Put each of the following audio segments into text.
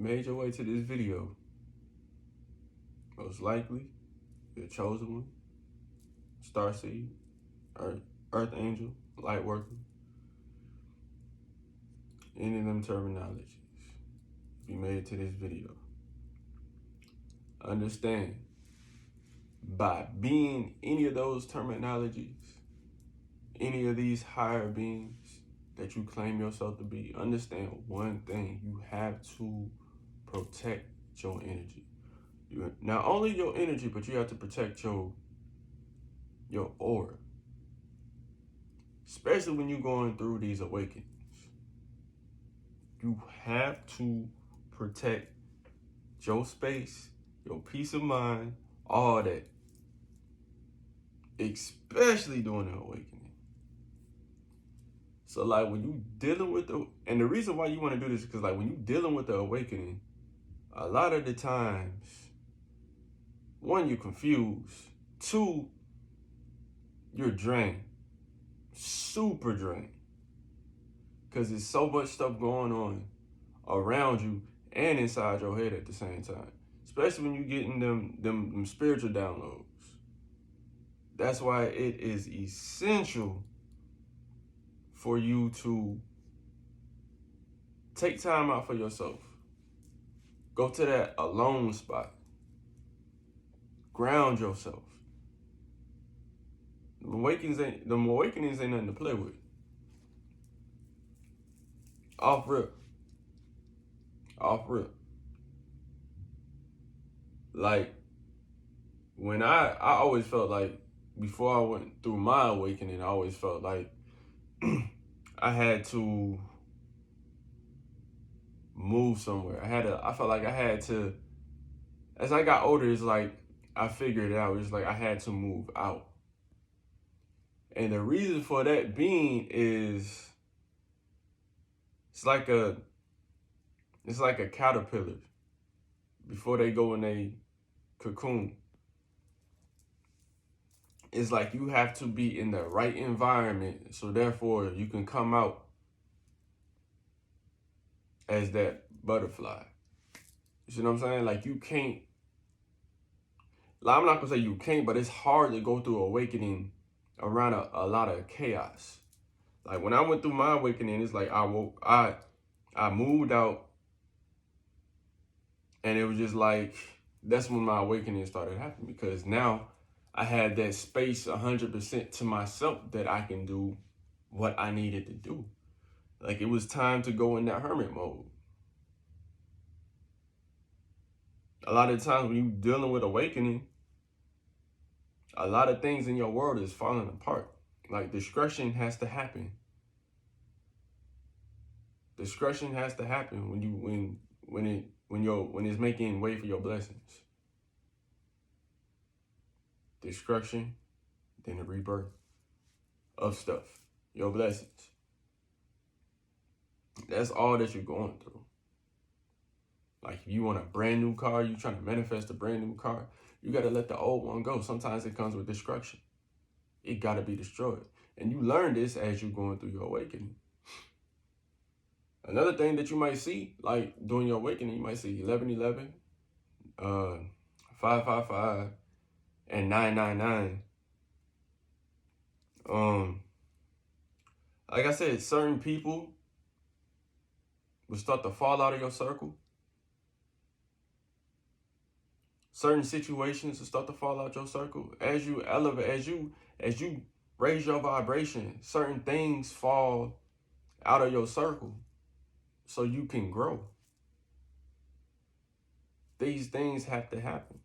made your way to this video, most likely you're a chosen one, starseed, earth angel, light worker, any of them terminologies. If you made it to this video, understand, by being any of those terminologies, any of these higher beings that you claim yourself to be, understand one thing: you have to protect your energy. Not only your energy, but you have to protect your aura, especially when you're going through these awakenings. You have to protect your space, your peace of mind, all that, especially during the awakening. So like when you dealing with and the reason why you want to do this is because like when you dealing with the awakening, a lot of the times, one, you're confused. Two, you're drained, super drained, because there's so much stuff going on around you and inside your head at the same time. Especially when you're getting them spiritual downloads. That's why it is essential for you to take time out for yourself. Go to that alone spot. Ground yourself. The awakenings ain't nothing to play with. Off rip. Like, when I always felt like, before I went through my awakening, I always felt like I had to move somewhere. I felt like I had to, as I got older, it's like I figured it out. It's like I had to move out. And the reason for that being is it's like a caterpillar before they go in a cocoon. It's like you have to be in the right environment, so therefore you can come out as that butterfly. You see what I'm saying? Like you can't, like, I'm not gonna say you can't, but it's hard to go through awakening around a lot of chaos. Like when I went through my awakening, it's like I moved out, and it was just like, that's when my awakening started happening, because now I had that space 100% to myself that I can do what I needed to do. Like it was time to go in that hermit mode. A lot of times when you're dealing with awakening, a lot of things in your world is falling apart. Like discretion has to happen. Discretion has to happen when it's making way for your blessings. Destruction, then the rebirth of stuff, your blessings. That's all that you're going through. Like if you want a brand new car, you're trying to manifest a brand new car, you got to let the old one go. Sometimes it comes with destruction. It got to be destroyed. And you learn this as you're going through your awakening. Another thing that you might see, like during your awakening, you might see 1111, 555, and 999. Like I said, certain people will start to fall out of your circle. Certain situations will start to fall out your circle. As you elevate, as you raise your vibration, certain things fall out of your circle so you can grow. These things have to happen.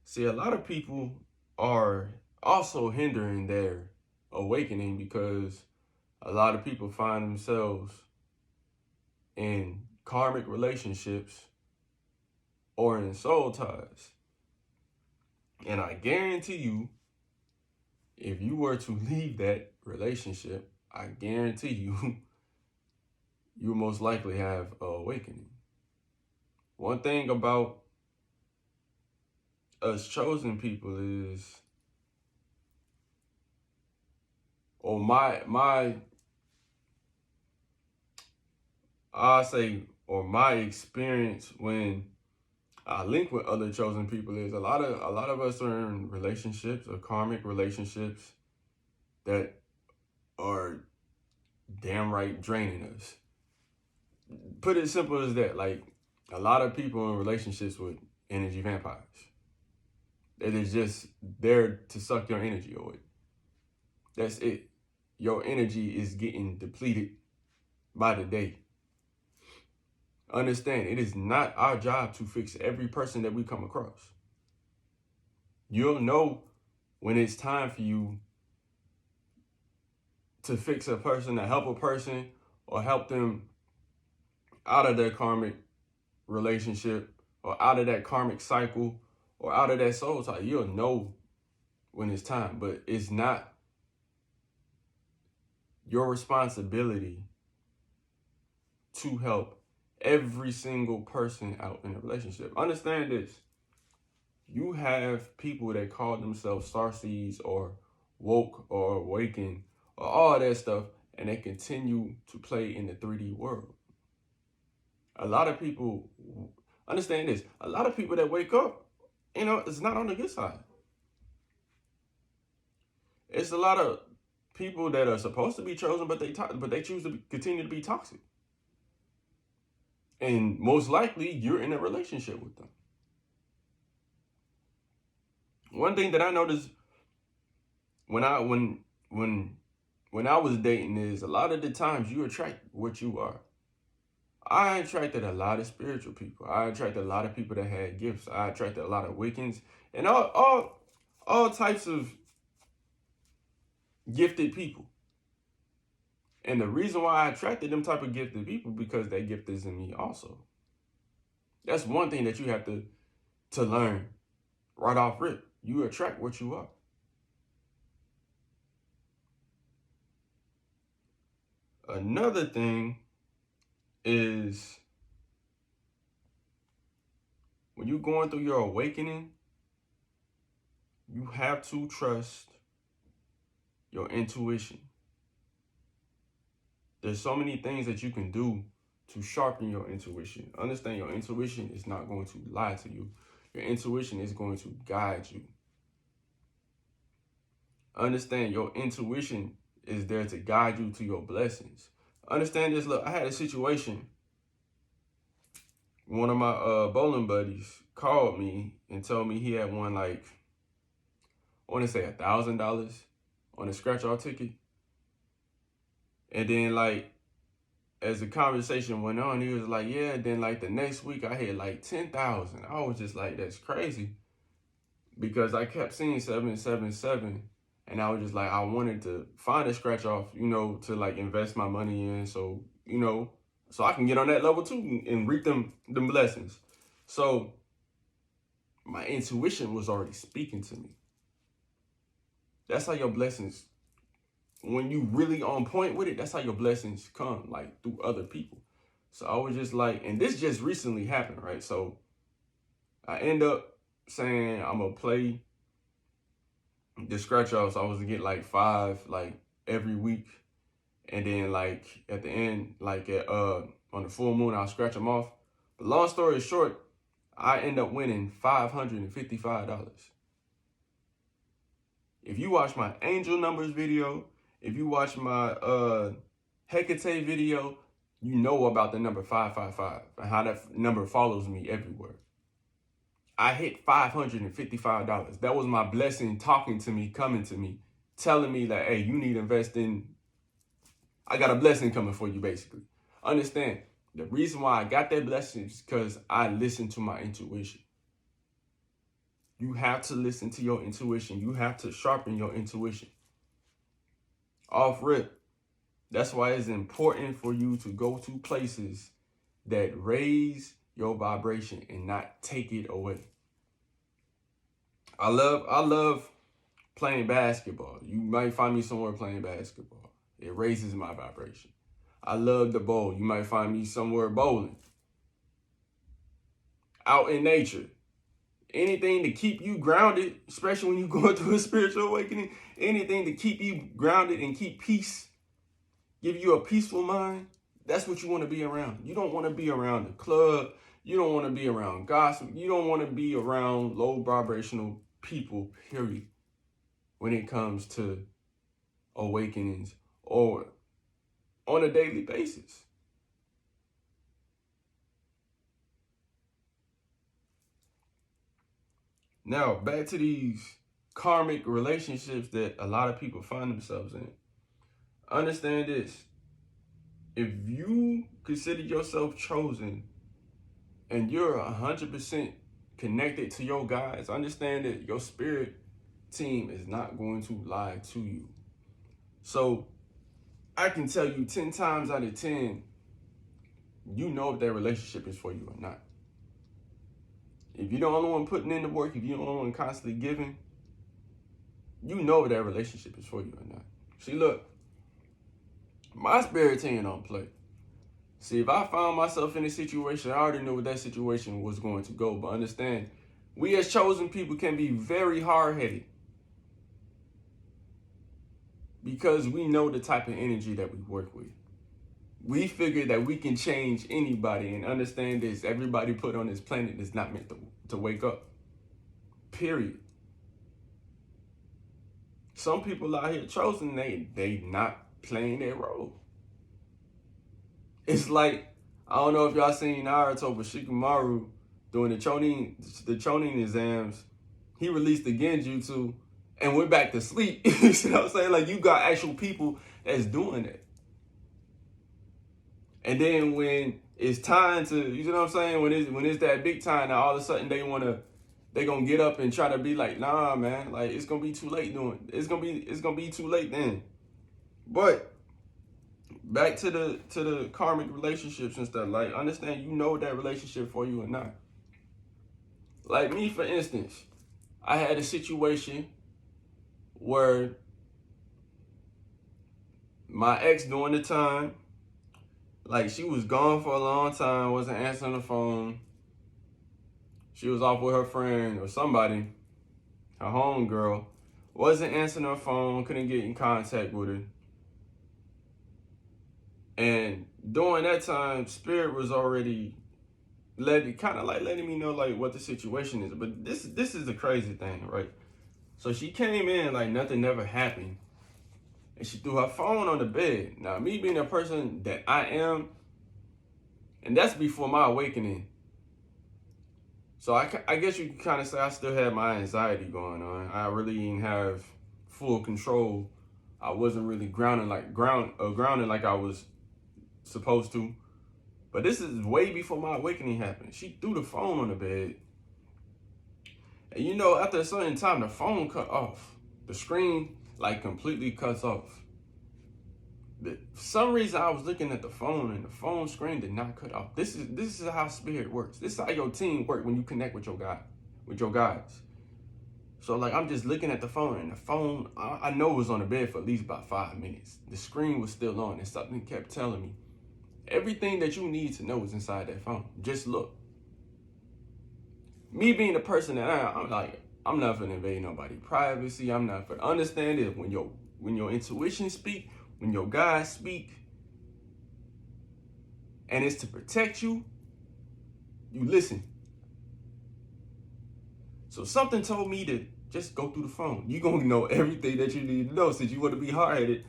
See, a lot of people are also hindering their awakening because a lot of people find themselves in karmic relationships or in soul ties. And I guarantee you, if you were to leave that relationship, I guarantee you, you most likely have an awakening. One thing about us chosen people is, or I'll say or my experience when I link with other chosen people is a lot of us are in relationships or karmic relationships that are damn right draining us. Put it simple as that. Like, a lot of people in relationships with energy vampires. It is just there to suck your energy away. That's it. Your energy is getting depleted by the day. Understand, it is not our job to fix every person that we come across. You'll know when it's time for you to fix a person, to help a person, or help them out of their karmic relationship, or out of that karmic cycle, or out of that soul tie. You'll know when it's time, but it's not your responsibility to help every single person out in a relationship. Understand this. You have people that call themselves starseeds or woke or awakened or all that stuff, and they continue to play in the 3D world. A lot of people, understand this, a lot of people that wake up, it's not on the good side. It's a lot of people that are supposed to be chosen, but they choose to continue to be toxic. And most likely, you're in a relationship with them. One thing that I noticed when I was dating is a lot of the times you attract what you are. I attracted a lot of spiritual people. I attracted a lot of people that had gifts. I attracted a lot of Wiccans and all types of gifted people. And the reason why I attracted them type of gifted people, because that gift is in me also. That's one thing that you have to learn right off rip. You attract what you are. Another thing is when you're going through your awakening, you have to trust your intuition. There's so many things that you can do to sharpen your intuition. Understand, your intuition is not going to lie to you. Your intuition is going to guide you. Understand, your intuition is there to guide you to your blessings. Understand this. Look, I had a situation. One of my bowling buddies called me and told me he had won, like, I want to say $1,000 on a scratch-off ticket. And then, like, as the conversation went on, he was like, yeah, then, like, the next week I had, like, 10,000. I was just like, that's crazy. Because I kept seeing 777. And I was just like, I wanted to find a scratch-off, to, like, invest my money in. So, so I can get on that level, too, and reap them blessings. So my intuition was already speaking to me. That's how your blessings, when you really on point with it, that's how your blessings come, like, through other people. So I was just like, and this just recently happened, right? So I end up saying I'm going to play the scratch offs. I was to get like 5, like, every week. And then, like, at the end, like, on the full moon, I'll scratch them off. But long story short, I end up winning $555. If you watch my angel numbers video, if you watch my Hecate video, you know about the number 555 and how that number follows me everywhere. I hit $555. That was my blessing talking to me, coming to me, telling me that, hey, you need to invest in, I got a blessing coming for you, basically. Understand, the reason why I got that blessing is because I listened to my intuition. You have to listen to your intuition. You have to sharpen your intuition. Off rip. That's why it's important for you to go to places that raise your vibration and not take it away. I love playing basketball. You might find me somewhere playing basketball. It raises my vibration. I love the bowl. You might find me somewhere bowling. Out in nature. Anything to keep you grounded, especially when you're going through a spiritual awakening, anything to keep you grounded and keep peace, give you a peaceful mind, That's what you want to be around. You don't want to be around the club. You don't want to be around gossip. You don't want to be around low vibrational people, period, when it comes to awakenings or on a daily basis. Now, back to these karmic relationships that a lot of people find themselves in. Understand this. If you consider yourself chosen and you're 100% connected to your guides, understand that your spirit team is not going to lie to you. So I can tell you 10 times out of 10, you know if that relationship is for you or not. If you're the only one putting in the work, if you're the only one constantly giving, you know if that relationship is for you or not. See, look, my spirit team don't play. See, if I found myself in a situation, I already knew what that situation was going to go. But understand, we as chosen people can be very hard-headed because we know the type of energy that we work with. We figure that we can change anybody, and understand this, everybody put on this planet is not meant to wake up. Period. Some people out here chosen, they not playing their role. It's like, I don't know if y'all seen Naruto, but Shikamaru, during the Chonin exams, he released the Genjutsu and went back to sleep. You see what I'm saying? Like, you got actual people that's doing that. And then when it's time to, you know what I'm saying? When it's that big time, now all of a sudden they gonna get up and try to be like, nah, man, like it's gonna be too late doing. It's gonna be too late then. But back to the karmic relationships and stuff. Like, understand, you know that relationship for you or not. Like me, for instance, I had a situation where my ex during the time, like, she was gone for a long time, wasn't answering the phone. She was off with her friend or somebody, her homegirl, wasn't answering her phone, couldn't get in contact with her. And during that time, Spirit was already letting me know like what the situation is. But this is the crazy thing, right? So she came in like nothing never happened, and she threw her phone on the bed. Now, me being a person that I am, and that's before my awakening. So I guess you can kind of say I still had my anxiety going on. I really didn't have full control. I wasn't really grounded like I was supposed to. But this is way before my awakening happened. She threw the phone on the bed. And you know, after a certain time, the phone cut off. The screen like completely cuts off. For some reason, I was looking at the phone and the phone screen did not cut off. This is how spirit works. This is how your team works when you connect with your God, with your guides. So like, I'm just looking at the phone, and the phone, I know it was on the bed for at least about 5 minutes. The screen was still on, and something kept telling me, everything that you need to know is inside that phone. Just look. Me being the person that I'm like, I'm not gonna invade nobody's privacy. I'm not gonna understand it. When your intuition speak, when your guides speak, and it's to protect you, you listen. So something told me to just go through the phone. You're gonna know everything that you need to know. Since you want to be hard-headed,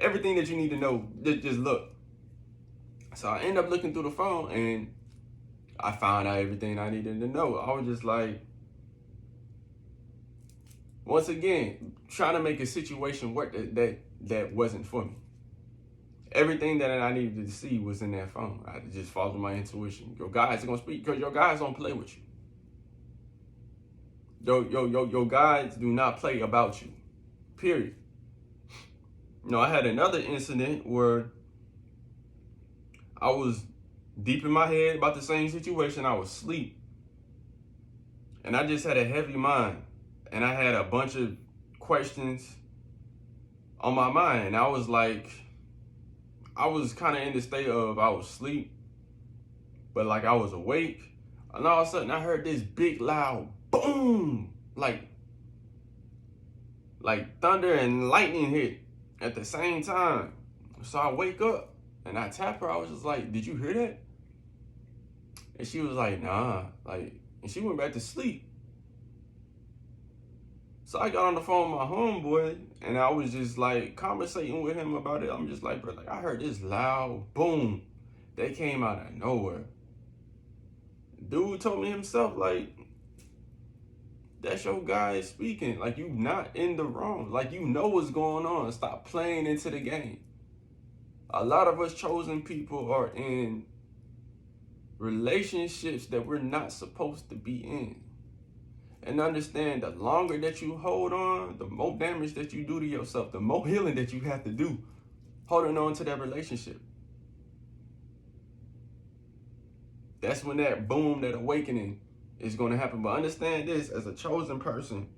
everything that you need to know, just look. So I end up looking through the phone, and I found out everything I needed to know. I was just like, once again, trying to make a situation work that wasn't for me. Everything that I needed to see was in that phone. I had to just follow my intuition. Your guides are gonna speak because your guides don't play with you. Your guides do not play about you. Period. You know, I had another incident where I was deep in my head about the same situation. I was asleep, and I just had a heavy mind, and I had a bunch of questions on my mind. And I was like, I was kind of in the state of, I was asleep, but like I was awake. And all of a sudden I heard this big loud boom, like thunder and lightning hit at the same time. So I wake up, And I tapped her. I was just like, did you hear that? And she was like, nah. Like, and she went back to sleep. So I got on the phone with my homeboy, and I was just like conversating with him about it. I'm just like, bro, like I heard this loud boom that came out of nowhere. Dude told me himself, like, that's your guy speaking. Like, you not in the wrong. Like, you know what's going on. Stop playing into the game. A lot of us chosen people are in relationships that we're not supposed to be in. And understand, the longer that you hold on, the more damage that you do to yourself, the more healing that you have to do holding on to that relationship. That's when that boom, that awakening is going to happen. But understand this, as a chosen person,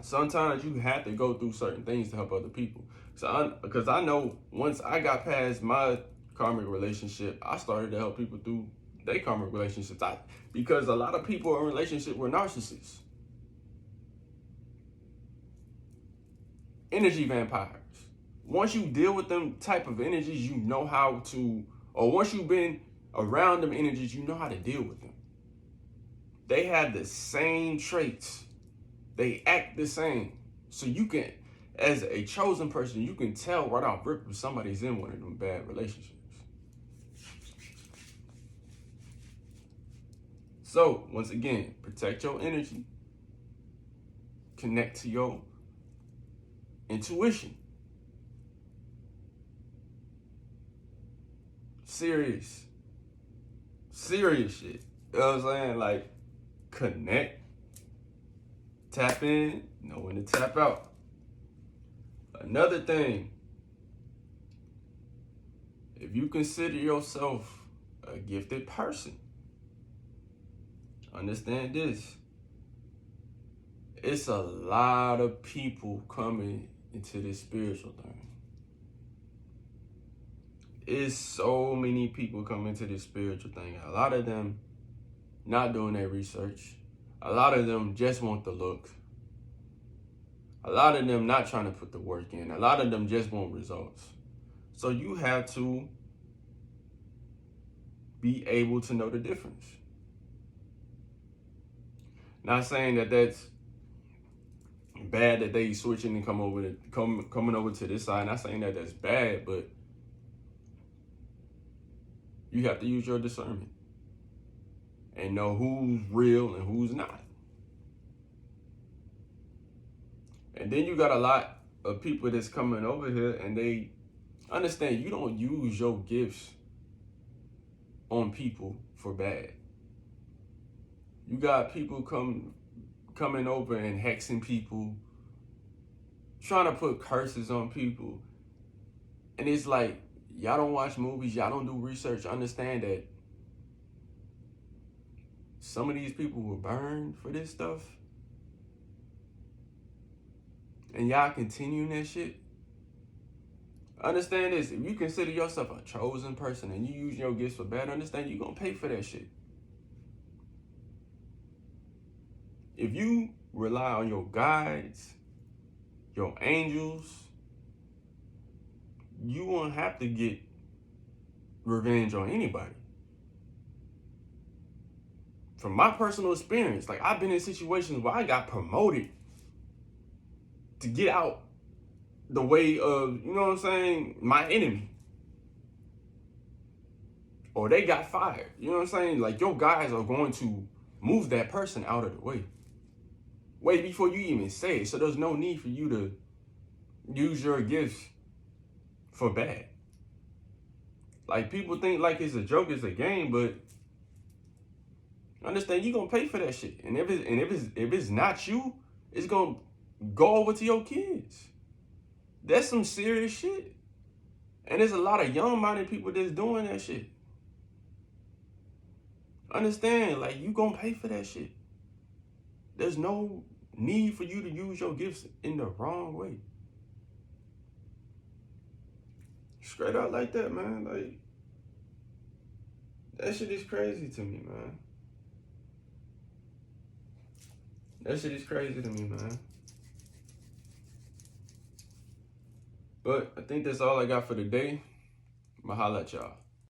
sometimes you have to go through certain things to help other people. Because I know once I got past my karmic relationship, I started to help people through their karmic relationships. Because a lot of people are in relationship with narcissists. Energy vampires. Once you deal with them type of energies, you know how to, or once you've been around them energies, you know how to deal with them. They have the same traits. They act the same. So you can, as a chosen person, you can tell right off rip if somebody's in one of them bad relationships. So, once again, protect your energy. Connect to your intuition. Serious shit. You know what I'm saying? Like, connect, tap in, know when to tap out. Another thing, if you consider yourself a gifted person, understand this. It's a lot of people coming into this spiritual thing. It's so many people coming to this spiritual thing. A lot of them not doing their research. A lot of them just want the look. A lot of them not trying to put the work in. A lot of them just want results. So you have to be able to know the difference. Not saying that that's bad that they switching and coming over to this side. Not saying that that's bad, but you have to use your discernment and know who's real and who's not. And then you got a lot of people that's coming over here and they understand you don't use your gifts on people for bad. You got people coming over and hexing people, trying to put curses on people. And it's like, y'all don't watch movies, y'all don't do research. Understand that some of these people were burned for this stuff. And y'all continuing that shit. Understand this, if you consider yourself a chosen person and you use your gifts for bad, understand you're going to pay for that shit. If you rely on your guides, your angels, you won't have to get revenge on anybody. From my personal experience, like I've been in situations where I got promoted to get out the way of, you know what I'm saying, my enemy. Or they got fired. You know what I'm saying? Like your guys are going to move that person out of the way. Way before you even say it. So there's no need for you to use your gifts for bad. Like people think like it's a joke, it's a game, but understand you're gonna pay for that shit. And if it's not you, it's gonna go over to your kids. That's some serious shit. And there's a lot of young-minded people that's doing that shit. Understand, like you gonna pay for that shit. There's no need for you to use your gifts in the wrong way. Straight out like that, man. Like, that shit is crazy to me, man. That shit is crazy to me, man. But I think that's all I got for today. I'ma holla at y'all.